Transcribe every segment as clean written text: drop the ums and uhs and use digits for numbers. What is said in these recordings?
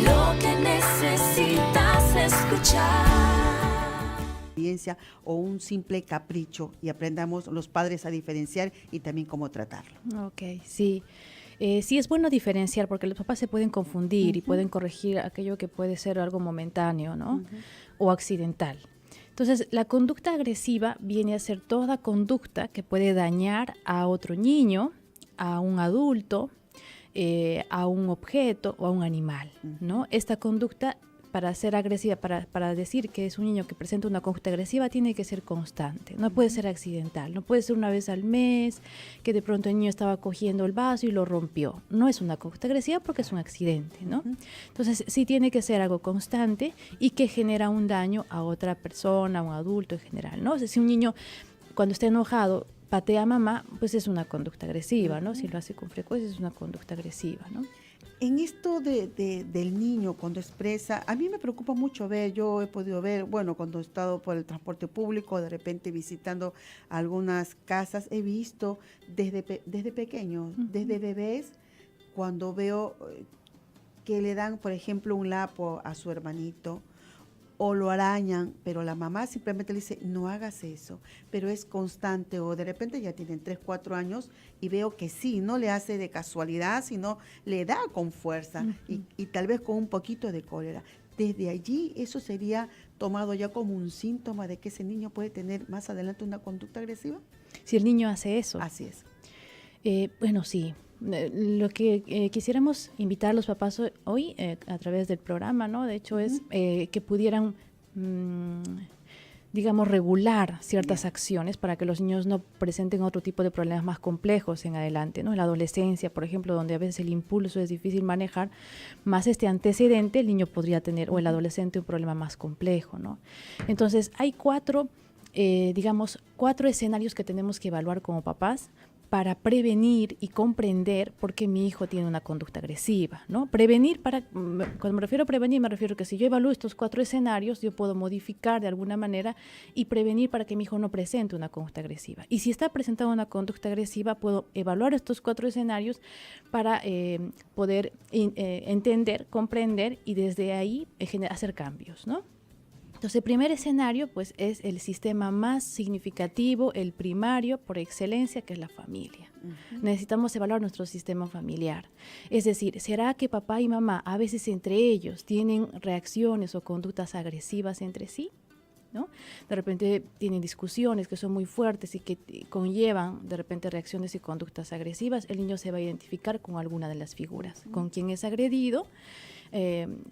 lo que necesitas escuchar. O un simple capricho y aprendamos los padres a diferenciar y también cómo tratarlo. Ok, sí. Sí es bueno diferenciar porque los papás se pueden confundir y pueden corregir aquello que puede ser algo momentáneo, ¿no? O accidental. Entonces, la conducta agresiva viene a ser toda conducta que puede dañar a otro niño, a un adulto, a un objeto o a un animal, ¿no? Esta conducta, para ser agresiva, para decir que es un niño que presenta una conducta agresiva, tiene que ser constante, no puede ser accidental, no puede ser una vez al mes, que de pronto el niño estaba cogiendo el vaso y lo rompió. No es una conducta agresiva porque es un accidente, ¿no? Entonces, sí tiene que ser algo constante y que genera un daño a otra persona, a un adulto en general, ¿no? O sea, si un niño, cuando está enojado, patea a mamá, pues es una conducta agresiva, ¿no? Si lo hace con frecuencia, es una conducta agresiva, ¿no? En esto del niño cuando expresa, a mí me preocupa mucho ver, yo he podido ver, bueno, cuando he estado por el transporte público, de repente visitando algunas casas, he visto desde pequeños, desde bebés, cuando veo que le dan, por ejemplo, un lapo a su hermanito, o lo arañan, pero la mamá simplemente le dice, no hagas eso, pero es constante, o de repente ya tienen 3, 4 años y veo que sí, no le hace de casualidad, sino le da con fuerza y tal vez con un poquito de cólera. Desde allí eso sería tomado ya como un síntoma de que ese niño puede tener más adelante una conducta agresiva. Si el niño hace eso. Así es. Bueno, sí. Lo que quisiéramos invitar a los papás hoy a través del programa, ¿no? De hecho, es que pudieran, digamos, regular ciertas acciones para que los niños no presenten otro tipo de problemas más complejos en adelante, ¿no? En la adolescencia, por ejemplo, donde a veces el impulso es difícil manejar, más este antecedente, el niño podría tener, o el adolescente, un problema más complejo, ¿no? Entonces, hay cuatro escenarios que tenemos que evaluar como papás para prevenir y comprender por qué mi hijo tiene una conducta agresiva, ¿no? Prevenir, cuando me refiero a prevenir, me refiero a que si yo evalúo estos 4 escenarios, yo puedo modificar de alguna manera y prevenir para que mi hijo no presente una conducta agresiva. Y si está presentando una conducta agresiva, puedo evaluar estos 4 escenarios para poder entender, comprender y desde ahí hacer cambios, ¿no? Entonces, el primer escenario, pues, es el sistema más significativo, el primario por excelencia, que es la familia. Necesitamos evaluar nuestro sistema familiar. Es decir, ¿será que papá y mamá a veces entre ellos tienen reacciones o conductas agresivas entre sí? ¿No? De repente tienen discusiones que son muy fuertes y que conllevan de repente reacciones y conductas agresivas. El niño se va a identificar con alguna de las figuras, con quien es agredido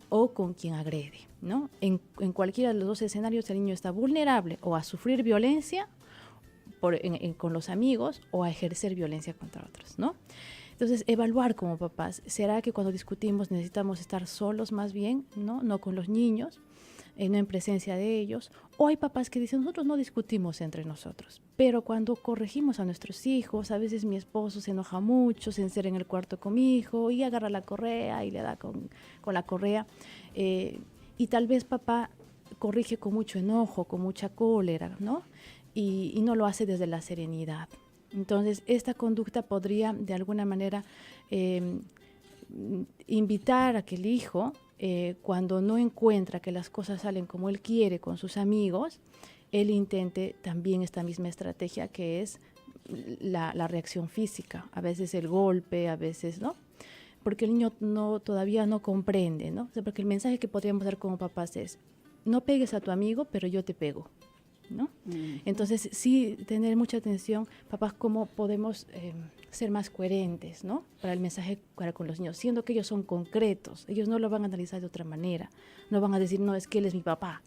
o con quien agrede, ¿no? En cualquiera de los 2 escenarios el niño está vulnerable o a sufrir violencia con los amigos o a ejercer violencia contra otros, ¿no? Entonces, evaluar como papás, ¿será que cuando discutimos necesitamos estar solos más bien, no con los niños, no en presencia de ellos? O hay papás que dicen, nosotros no discutimos entre nosotros, pero cuando corregimos a nuestros hijos, a veces mi esposo se enoja mucho, se encerra en el cuarto con mi hijo y agarra la correa y le da con la correa, y tal vez papá corrige con mucho enojo, con mucha cólera, ¿no? Y no lo hace desde la serenidad. Entonces, esta conducta podría, de alguna manera, invitar a que el hijo, cuando no encuentra que las cosas salen como él quiere con sus amigos, él intente también esta misma estrategia que es la reacción física, a veces el golpe, a veces, ¿no? Porque el niño todavía no comprende, ¿no? O sea, porque el mensaje que podríamos dar como papás es, no pegues a tu amigo, pero yo te pego, ¿no? Entonces, sí, tener mucha atención, papás, cómo podemos ser más coherentes, ¿no? Para el mensaje para con los niños, siendo que ellos son concretos, ellos no lo van a analizar de otra manera, no van a decir, no, es que él es mi papá,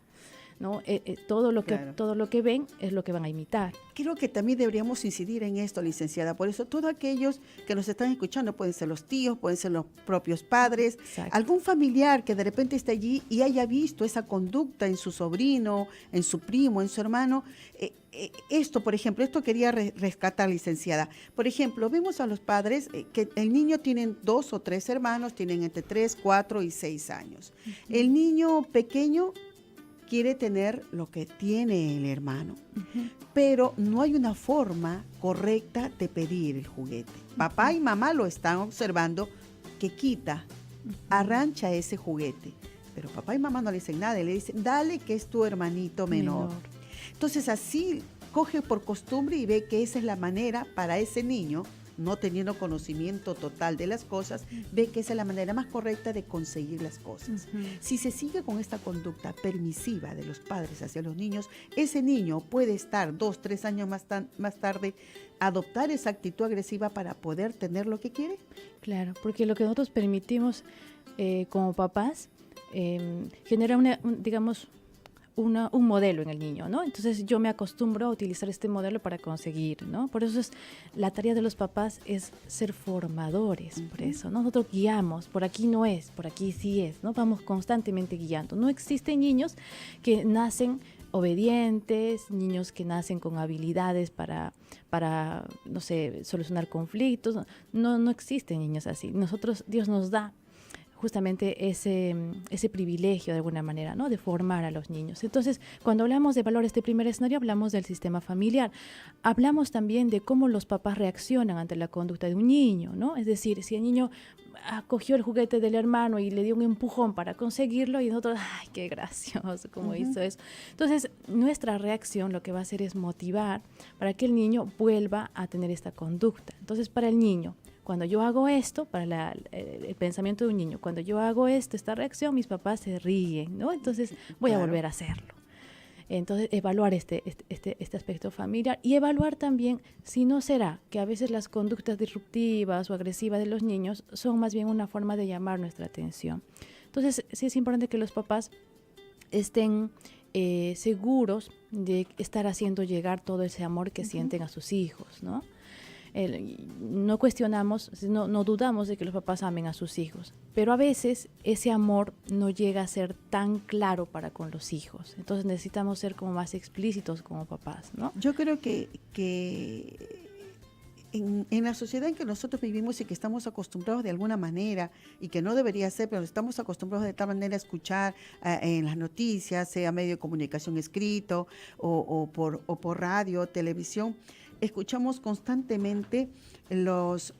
¿no? Todo lo que ven es lo que van a imitar. Creo que también deberíamos incidir en esto, licenciada. Por eso, todos aquellos que nos están escuchando, pueden ser los tíos, pueden ser los propios padres, Exacto. algún familiar que de repente esté allí y haya visto esa conducta en su sobrino, en su primo, en su hermano. Esto, por ejemplo, esto quería rescatar, licenciada. Por ejemplo, vemos a los padres que el niño tienen 2 o 3 hermanos, tienen entre 3, 4 y 6 años. El niño pequeño quiere tener lo que tiene el hermano, pero no hay una forma correcta de pedir el juguete. Papá y mamá lo están observando que quita, arrancha ese juguete. Pero papá y mamá no le dicen nada, y le dicen, dale que es tu hermanito menor. Entonces así coge por costumbre y ve que esa es la manera para ese niño, no teniendo conocimiento total de las cosas, ve que esa es la manera más correcta de conseguir las cosas. Si se sigue con esta conducta permisiva de los padres hacia los niños, ese niño puede estar 2, 3 años más tarde, adoptar esa actitud agresiva para poder tener lo que quiere. Claro, porque lo que nosotros permitimos como papás genera un modelo en el niño, ¿no? Entonces yo me acostumbro a utilizar este modelo para conseguir, ¿no? Por eso la tarea de los papás es ser formadores, por eso, ¿no? Nosotros guiamos, por aquí no es, por aquí sí es, ¿no? Vamos constantemente guiando. No existen niños que nacen obedientes, niños que nacen con habilidades para no sé, solucionar conflictos. No existen niños así. Dios nos da justamente ese privilegio de alguna manera, ¿no? De formar a los niños. Entonces, cuando hablamos de valores de primer escenario, hablamos del sistema familiar. Hablamos también de cómo los papás reaccionan ante la conducta de un niño, ¿no? Es decir, si el niño cogió el juguete del hermano y le dio un empujón para conseguirlo y nosotros, ¡ay, qué gracioso cómo hizo eso! Entonces, nuestra reacción lo que va a hacer es motivar para que el niño vuelva a tener esta conducta. Entonces, para el niño, cuando yo hago esto, para el pensamiento de un niño, cuando yo hago esta reacción, mis papás se ríen, ¿no? Entonces voy a volver a hacerlo. Entonces, evaluar este aspecto familiar y evaluar también si no será que a veces las conductas disruptivas o agresivas de los niños son más bien una forma de llamar nuestra atención. Entonces, sí es importante que los papás estén seguros de estar haciendo llegar todo ese amor que sienten a sus hijos, ¿no? No cuestionamos, no dudamos de que los papás amen a sus hijos, pero a veces ese amor no llega a ser tan claro para con los hijos. Entonces necesitamos ser como más explícitos como papás, ¿no? Yo creo que en la sociedad en que nosotros vivimos y que estamos acostumbrados de alguna manera, y que no debería ser, pero estamos acostumbrados de tal manera a escuchar en las noticias, sea medio de comunicación escrito o por radio, televisión, escuchamos constantemente los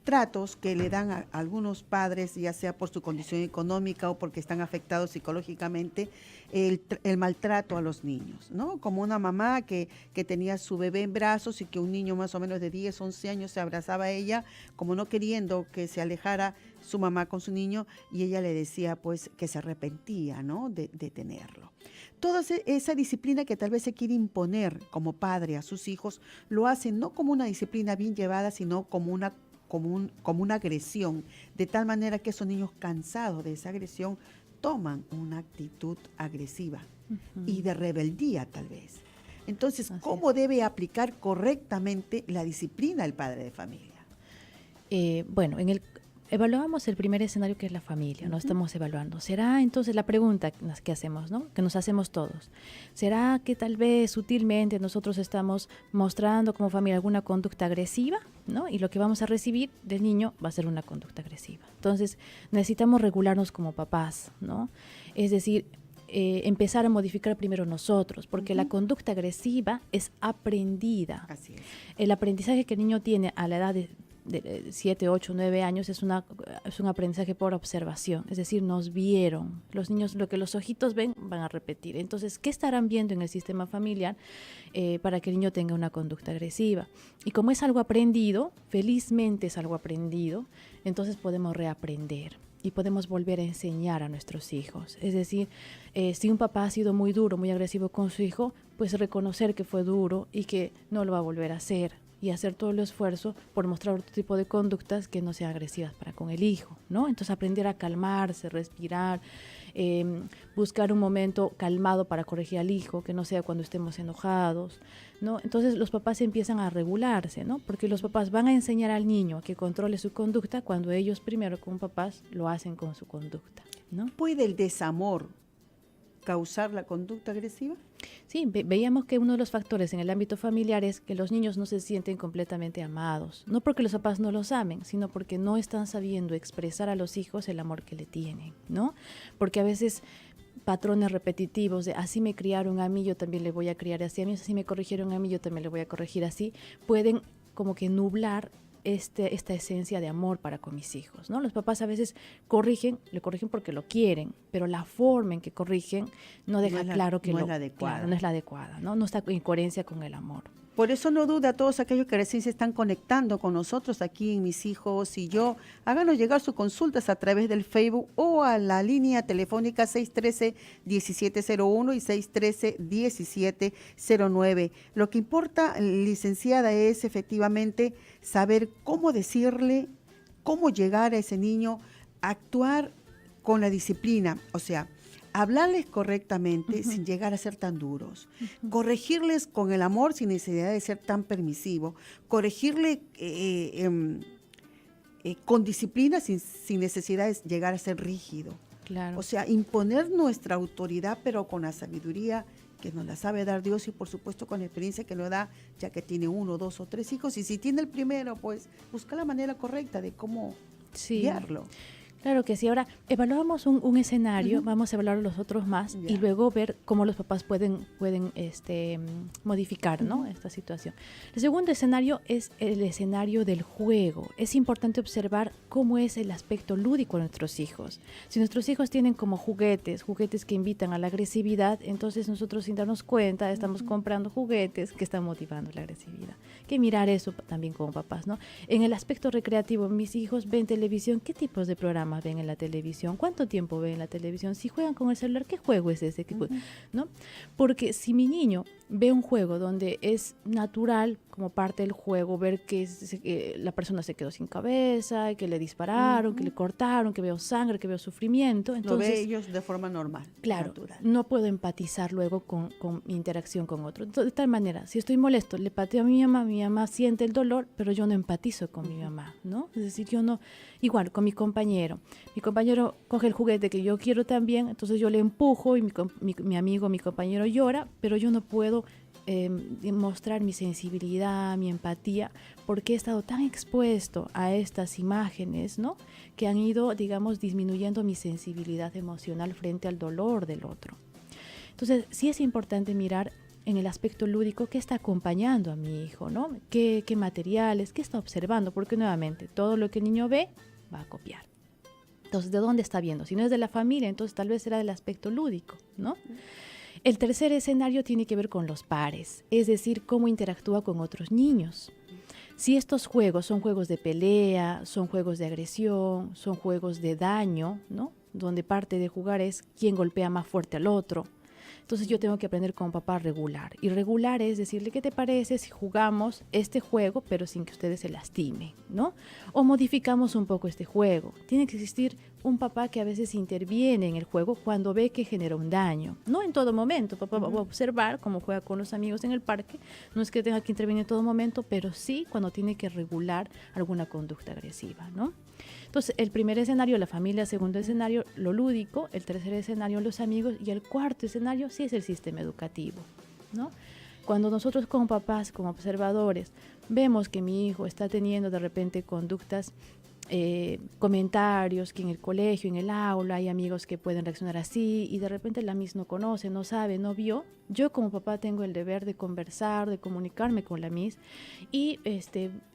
tratos que le dan a algunos padres, ya sea por su condición económica o porque están afectados psicológicamente, el maltrato a los niños, ¿no? Como una mamá que tenía su bebé en brazos y que un niño más o menos de 10, 11 años se abrazaba a ella, como no queriendo que se alejara su mamá con su niño, y ella le decía pues que se arrepentía, ¿no? de tenerlo. Toda esa disciplina que tal vez se quiere imponer como padre a sus hijos, lo hacen no como una disciplina bien llevada, sino como una agresión, de tal manera que esos niños cansados de esa agresión toman una actitud agresiva y de rebeldía tal vez. Entonces, ¿cómo debe aplicar correctamente la disciplina el padre de familia? Bueno, evaluamos el primer escenario, que es la familia, ¿no? Estamos evaluando. ¿Será entonces la pregunta que hacemos, ¿no? Que nos hacemos todos? ¿Será que tal vez sutilmente nosotros estamos mostrando como familia alguna conducta agresiva, ¿no? Y lo que vamos a recibir del niño va a ser una conducta agresiva. Entonces necesitamos regularnos como papás, ¿no? Es decir, empezar a modificar primero nosotros, porque la conducta agresiva es aprendida. Así es. El aprendizaje que el niño tiene a la edad de 7, 8, 9 años es un aprendizaje por observación, es decir, nos vieron. Los niños, lo que los ojitos ven, van a repetir. Entonces, ¿qué estarán viendo en el sistema familiar para que el niño tenga una conducta agresiva? Y como es algo aprendido, felizmente es algo aprendido, entonces podemos reaprender y podemos volver a enseñar a nuestros hijos. Es decir, si un papá ha sido muy duro, muy agresivo con su hijo, pues reconocer que fue duro y que no lo va a volver a hacer, y hacer todo el esfuerzo por mostrar otro tipo de conductas que no sean agresivas para con el hijo, ¿no? Entonces aprender a calmarse, respirar, buscar un momento calmado para corregir al hijo, que no sea cuando estemos enojados, ¿no? Entonces los papás empiezan a regularse, ¿no? Porque los papás van a enseñar al niño a que controle su conducta cuando ellos primero como papás lo hacen con su conducta, ¿no? ¿Puede el desamor causar la conducta agresiva? Sí, veíamos que uno de los factores en el ámbito familiar es que los niños no se sienten completamente amados, no porque los papás no los amen, sino porque no están sabiendo expresar a los hijos el amor que le tienen, ¿no? Porque a veces patrones repetitivos de así me criaron a mí, yo también le voy a criar así, a mí así me corrigieron a mí, yo también le voy a corregir así, pueden como que nublar esta esencia de amor para con mis hijos, ¿no? Los papás a veces le corrigen porque lo quieren, pero la forma en que corrigen no deja claro que no es la adecuada. claro, no es la adecuada, ¿no? No está en coherencia con el amor. Por eso no duda a todos aquellos que recién se están conectando con nosotros aquí en Mis Hijos y Yo. Háganos llegar sus consultas a través del Facebook o a la línea telefónica 613-1701 y 613-1709. Lo que importa, licenciada, es efectivamente saber cómo decirle, cómo llegar a ese niño, actuar con la disciplina, o sea, hablarles correctamente sin llegar a ser tan duros, corregirles con el amor sin necesidad de ser tan permisivo, corregirle con disciplina sin necesidad de llegar a ser rígido. Claro. O sea, imponer nuestra autoridad, pero con la sabiduría que nos la sabe dar Dios y por supuesto con la experiencia que nos da, ya que tiene 1, 2 o 3 hijos. Y si tiene el primero, pues busca la manera correcta de cómo guiarlo. Claro que sí. Ahora, evaluamos un escenario, vamos a evaluar los otros más y luego ver cómo los papás pueden modificar, ¿no? Esta situación. El segundo escenario es el escenario del juego. Es importante observar cómo es el aspecto lúdico de nuestros hijos. Si nuestros hijos tienen como juguetes que invitan a la agresividad, entonces nosotros sin darnos cuenta estamos comprando juguetes que están motivando la agresividad. Hay que mirar eso también como papás, ¿no? En el aspecto recreativo, mis hijos ven televisión, ¿qué tipos de programas ven en la televisión? ¿Cuánto tiempo ven en la televisión? Si juegan con el celular, ¿qué juego es ese? ¿No? Porque si mi niño ve un juego donde es natural como parte del juego ver que la persona se quedó sin cabeza, que le dispararon, que le cortaron, que veo sangre, que veo sufrimiento, entonces lo ve ellos de forma normal, claro, natural. No puedo empatizar luego con mi interacción con otro. Entonces, de tal manera, si estoy molesto, le pateo a mi mamá siente el dolor, pero yo no empatizo con mi mamá, ¿no? Es decir, yo no, igual con mi compañero coge el juguete que yo quiero también, entonces yo le empujo y mi amigo, mi compañero llora, pero yo no puedo mostrar mi sensibilidad, mi empatía, porque he estado tan expuesto a estas imágenes, ¿no? Que han ido, digamos, disminuyendo mi sensibilidad emocional frente al dolor del otro. Entonces, sí es importante mirar en el aspecto lúdico qué está acompañando a mi hijo, ¿no? ¿Qué materiales, qué está observando? Porque nuevamente, todo lo que el niño ve va a copiar. Entonces, ¿de dónde está viendo? Si no es de la familia, entonces tal vez será del aspecto lúdico, ¿no? El tercer escenario tiene que ver con los pares, es decir, cómo interactúa con otros niños. Si estos juegos son juegos de pelea, son juegos de agresión, son juegos de daño, ¿no? Donde parte de jugar es quién golpea más fuerte al otro. Entonces yo tengo que aprender como papá a regular. Y regular es decirle, ¿qué te parece si jugamos este juego pero sin que ustedes se lastimen, ¿no? O modificamos un poco este juego. Tiene que existir un papá que a veces interviene en el juego cuando ve que genera un daño. No en todo momento. Papá va a observar cómo juega con los amigos en el parque. No es que tenga que intervenir en todo momento, pero sí cuando tiene que regular alguna conducta agresiva, ¿no? Entonces, el primer escenario, la familia; el segundo escenario, lo lúdico; el tercer escenario, los amigos; y el cuarto escenario, sí es el sistema educativo, ¿no? Cuando nosotros como papás, como observadores, vemos que mi hijo está teniendo de repente conductas, comentarios, que en el colegio, en el aula, hay amigos que pueden reaccionar así y de repente la Miss no conoce, no sabe, no vio. Yo como papá tengo el deber de conversar, de comunicarme con la Miss y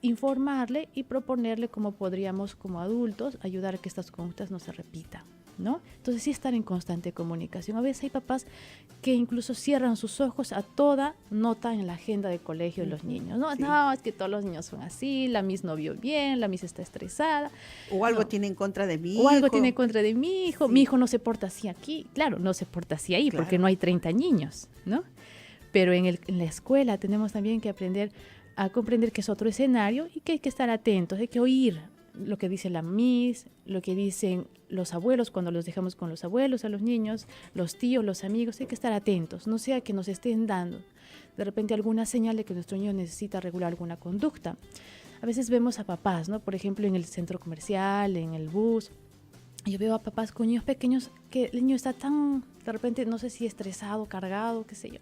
informarle y proponerle cómo podríamos como adultos ayudar a que estas conductas no se repitan, ¿no? Entonces sí estar en constante comunicación. A veces hay papás que incluso cierran sus ojos a toda nota en la agenda de colegio de los niños, ¿no? Sí. No, es que todos los niños son así, la Miss no vio bien, la Miss está estresada. O algo tiene en contra de mi hijo. O algo tiene en contra de mi hijo. Sí. Mi hijo no se porta así aquí. Claro, no se porta así ahí, claro, porque no hay 30 niños, ¿no? Pero en la escuela tenemos también que aprender a comprender que es otro escenario y que hay que estar atentos, hay que oír lo que dice la Miss, lo que dicen los abuelos cuando los dejamos con los abuelos a los niños, los tíos, los amigos. Hay que estar atentos, no sea que nos estén dando de repente alguna señal de que nuestro niño necesita regular alguna conducta. A veces vemos a papás, ¿no? Por ejemplo, en el centro comercial, en el bus. Yo veo a papás con niños pequeños que el niño está tan, de repente, no sé si estresado, cargado, qué sé yo,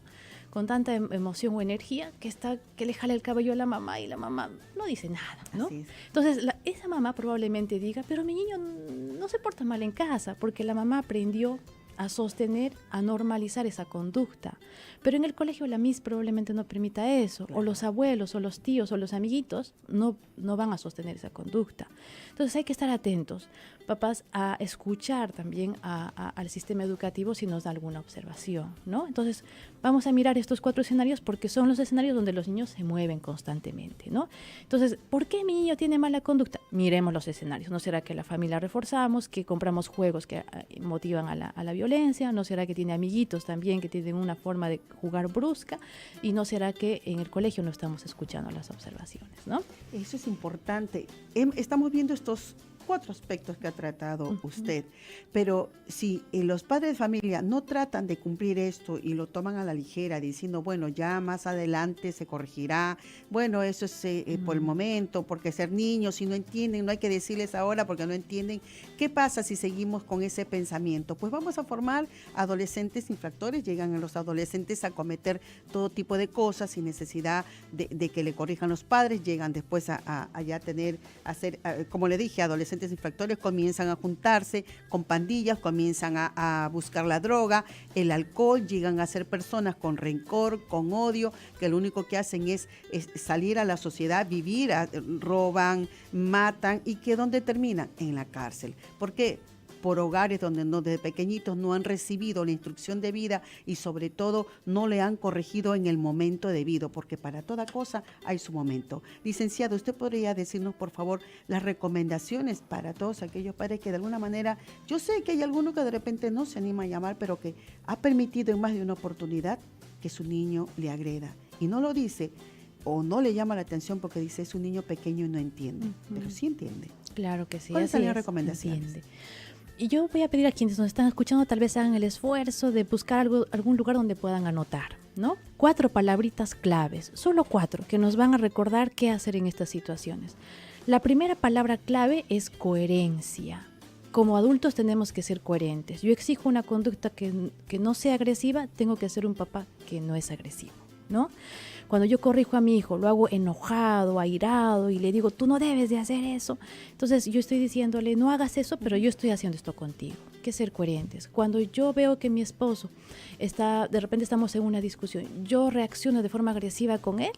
con tanta emoción o energía que le jala el cabello a la mamá y la mamá no dice nada, ¿no? Entonces, esa mamá probablemente diga, pero mi niño no se porta mal en casa, porque la mamá aprendió a sostener, a normalizar esa conducta. Pero en el colegio la Miss probablemente no permita eso, o los abuelos, o los tíos, o los amiguitos no van a sostener esa conducta. Entonces hay que estar atentos, papás, a escuchar también al sistema educativo si nos da alguna observación, ¿no? Entonces vamos a mirar estos 4 escenarios porque son los escenarios donde los niños se mueven constantemente, ¿no? Entonces, ¿por qué mi niño tiene mala conducta? Miremos los escenarios. ¿No será que la familia reforzamos, que compramos juegos que motivan a la violencia? ¿No será que tiene amiguitos también que tienen una forma de jugar brusca? ¿Y no será que en el colegio no estamos escuchando las observaciones, ¿no? Eso es importante. Estamos viendo estos 4 aspectos que ha tratado usted, pero si los padres de familia no tratan de cumplir esto y lo toman a la ligera, diciendo, bueno, ya más adelante se corregirá, bueno, eso es por el momento, porque ser niños, si no entienden, no hay que decirles ahora porque no entienden. ¿Qué pasa si seguimos con ese pensamiento? Pues vamos a formar adolescentes infractores, llegan los adolescentes a cometer todo tipo de cosas sin necesidad de que le corrijan los padres, llegan después a ya tener, como le dije, adolescentes infractores comienzan a juntarse con pandillas, comienzan a buscar la droga, el alcohol, llegan a ser personas con rencor, con odio, que lo único que hacen es salir a la sociedad, vivir, roban, matan, y que ¿dónde terminan? En la cárcel. ¿Por qué? Por hogares donde desde pequeñitos no han recibido la instrucción debida y sobre todo no le han corregido en el momento debido, porque para toda cosa hay su momento. Licenciado, ¿usted podría decirnos, por favor, las recomendaciones para todos aquellos padres que de alguna manera, yo sé que hay alguno que de repente no se anima a llamar, pero que ha permitido en más de una oportunidad que su niño le agreda y no lo dice o no le llama la atención porque dice es un niño pequeño y no entiende, pero sí entiende? Claro que sí. ¿Cuáles son las recomendaciones? Entiende. Y yo voy a pedir a quienes nos están escuchando, tal vez hagan el esfuerzo de buscar algún lugar donde puedan anotar, ¿no? 4 palabritas claves, solo 4, que nos van a recordar qué hacer en estas situaciones. La primera palabra clave es coherencia. Como adultos tenemos que ser coherentes. Yo exijo una conducta que no sea agresiva, tengo que ser un papá que no es agresivo, ¿no? Cuando yo corrijo a mi hijo, lo hago enojado, airado y le digo, tú no debes de hacer eso. Entonces yo estoy diciéndole, no hagas eso, pero yo estoy haciendo esto contigo. Hay que ser coherentes. Cuando yo veo que mi esposo de repente estamos en una discusión, yo reacciono de forma agresiva con él,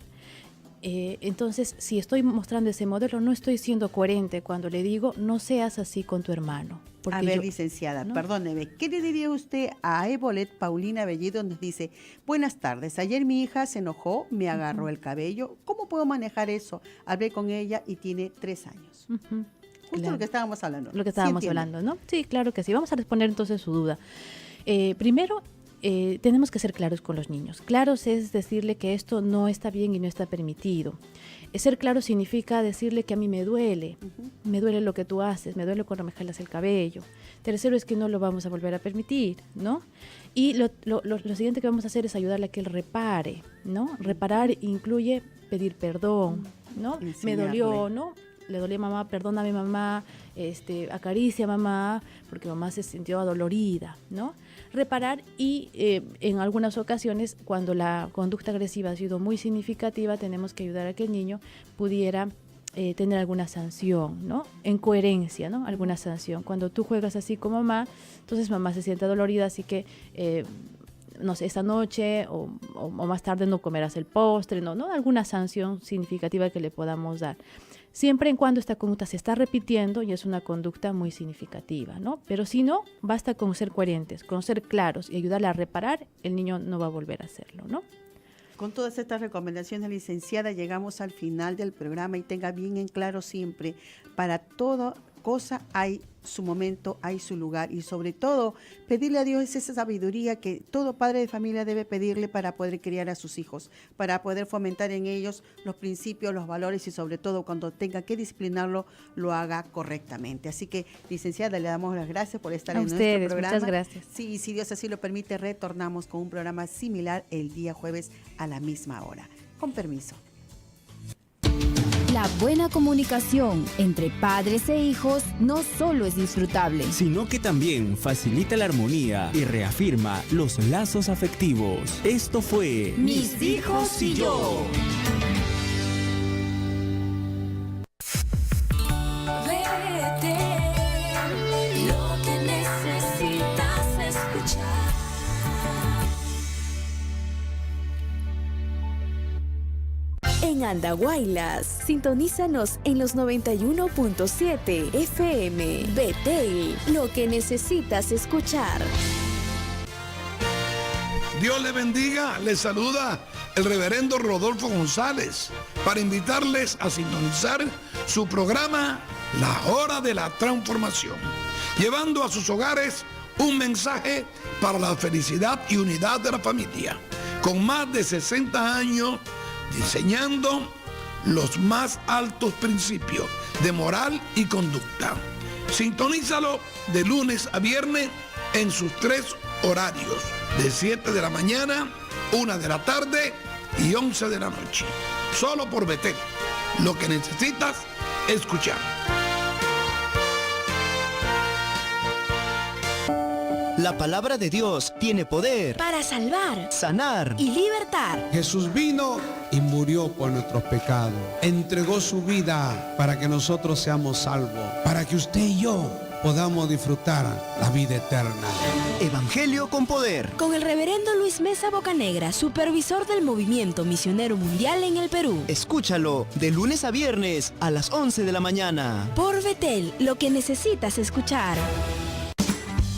entonces si estoy mostrando ese modelo, no estoy siendo coherente cuando le digo, no seas así con tu hermano. A ver, licenciada, ¿no? Perdóneme, ¿qué le diría usted a Evolet Paulina Bellido? Nos dice, buenas tardes, ayer mi hija se enojó, me agarró el cabello, ¿cómo puedo manejar eso? Hablé con ella y tiene 3 años. Justo claro. Lo que estábamos hablando. Lo que estábamos hablando, ¿no? Sí, claro que sí. Vamos a responder entonces su duda. Primero, tenemos que ser claros con los niños. Claros es decirle que esto no está bien y no está permitido. Ser claro significa decirle que a mí me duele lo que tú haces, me duele cuando me jalas el cabello. Tercero es que no lo vamos a volver a permitir, ¿no? Y lo siguiente que vamos a hacer es ayudarle a que él repare, ¿no? Reparar incluye pedir perdón, ¿no? Me dolió, ¿no? Le dolía a mamá, perdóname mamá, acaricia a mamá, porque mamá se sintió adolorida, ¿no? Reparar y en algunas ocasiones, cuando la conducta agresiva ha sido muy significativa, tenemos que ayudar a que el niño pudiera tener alguna sanción, ¿no? En coherencia, ¿no? Alguna sanción. Cuando tú juegas así con mamá, entonces mamá se siente dolorida, así que no sé, esta noche o más tarde no comerás el postre, ¿no? Alguna sanción significativa que le podamos dar. Siempre en cuando esta conducta se está repitiendo y es una conducta muy significativa, ¿no? Pero si no, basta con ser coherentes, con ser claros y ayudarle a reparar, el niño no va a volver a hacerlo, ¿no? Con todas estas recomendaciones, licenciada, llegamos al final del programa y tenga bien en claro siempre, para toda cosa hay su momento, hay su lugar y sobre todo pedirle a Dios esa sabiduría que todo padre de familia debe pedirle para poder criar a sus hijos, para poder fomentar en ellos los principios, los valores y sobre todo cuando tenga que disciplinarlo, lo haga correctamente. Así que, licenciada, le damos las gracias por estar en nuestro programa. Muchas gracias. Sí, si Dios así lo permite, retornamos con un programa similar el día jueves a la misma hora. Con permiso. La buena comunicación entre padres e hijos no solo es disfrutable, sino que también facilita la armonía y reafirma los lazos afectivos. Esto fue Mis hijos y yo. Vete, lo que necesitas escuchar. en Andahuaylas. Sintonízanos en los 91.7 FM. Betel, lo que necesitas escuchar. Dios le bendiga, les saluda el reverendo Rodolfo González para invitarles a sintonizar su programa La Hora de la Transformación, llevando a sus hogares un mensaje para la felicidad y unidad de la familia, con más de 60 años diseñando los más altos principios de moral y conducta. Sintonízalo de lunes a viernes en sus 3 horarios, de 7 de la mañana, 1 de la tarde y 11 de la noche. Solo por Betel, lo que necesitas escuchar. La palabra de Dios tiene poder Para salvar sanar y libertar. Jesús vino y murió por nuestros pecados. Entregó su vida para que nosotros seamos salvos, para que usted y yo podamos disfrutar la vida eterna. Evangelio con poder. Con el reverendo Luis Mesa Bocanegra, supervisor del Movimiento Misionero Mundial en el Perú. Escúchalo de lunes a viernes a las 11 de la mañana. Por Betel, lo que necesitas escuchar.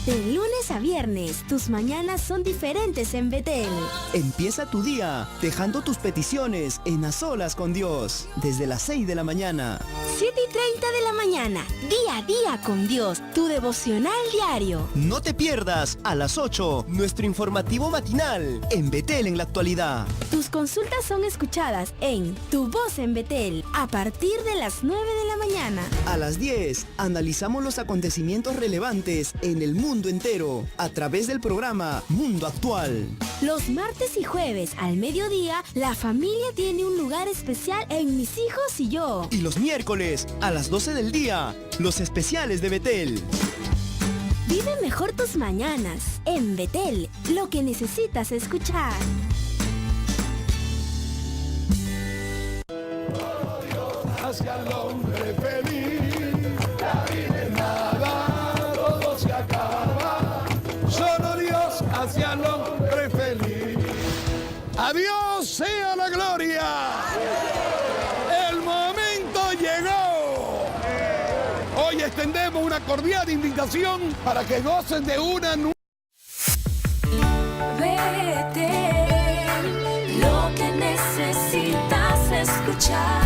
De lunes a viernes, tus mañanas son diferentes en Betel. Empieza tu día dejando tus peticiones en A Solas con Dios desde las 6 de la mañana. 7:30 de la mañana, día a día con Dios, tu devocional diario. No te pierdas a las 8 nuestro informativo matinal en Betel en la actualidad. Tus consultas son escuchadas en Tu Voz en Betel a partir de las 9 de la mañana. A las 10 analizamos los acontecimientos relevantes en el mundo entero a través del programa Mundo Actual. Los martes y jueves al mediodía, la familia tiene un lugar especial en Mis Hijos y Yo. Y los miércoles a las 12 del día, los especiales de Betel. Vive mejor tus mañanas en Betel, lo que necesitas escuchar. Hacia el hombre feliz, la vida es nada, todo se acaba. Solo Dios hacia el hombre feliz. A Dios sea la gloria. El momento llegó. Hoy extendemos una cordial invitación para que gocen de una nueva. Betel, lo que necesitas escuchar.